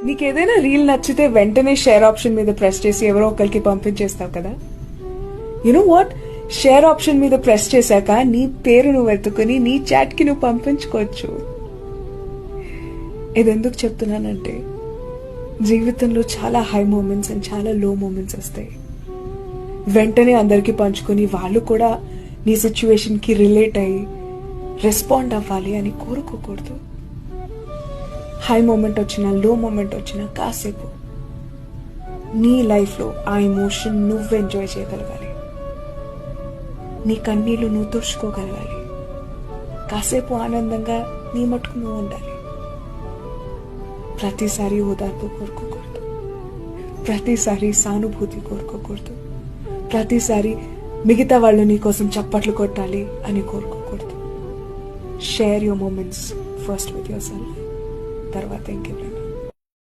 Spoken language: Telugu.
నీకేదైనా రీల్ నచ్చితే వెంటనే షేర్ ఆప్షన్ మీద ప్రెస్ చేసి ఎవరో ఒకరికి పంపించేస్తావు కదా. యునో వాట్, షేర్ ఆప్షన్ మీద ప్రెస్ చేశాక నీ పేరు నువ్వు వెతుకుని నీ చాట్ కి నువ్వు పంపించుకోవచ్చు. ఇదెందుకు చెప్తున్నానంటే జీవితంలో చాలా హై మూమెంట్స్ అండ్ చాలా లో మూమెంట్స్ వస్తాయి. వెంటనే అందరికి పంచుకొని వాళ్ళు కూడా నీ సిచ్యువేషన్ కి రిలేట్ అయ్యి రెస్పాండ్ అవ్వాలి అని కోరుకోకూడదు. హై మూమెంట్ వచ్చినా లో మూమెంట్ వచ్చినా కాసేపు నీ లైఫ్లో ఆ ఎమోషన్ నువ్వు ఎంజాయ్ చేయగలగాలి. నీ కన్నీళ్లు నువ్వు తుడుచుకోగలగాలి. కాసేపు ఆనందంగా నీ మటుకు నువ్వు ఉండాలి. ప్రతిసారి ఓదార్పు కోరుకోకూడదు, ప్రతిసారి సానుభూతి కోరుకోకూడదు, ప్రతిసారి మిగతా వాళ్ళు నీ కోసం చప్పట్లు కొట్టాలి అని కోరుకోకూడదు. Share your moments first with your self, తర్వాత ఇంకెవరైనా.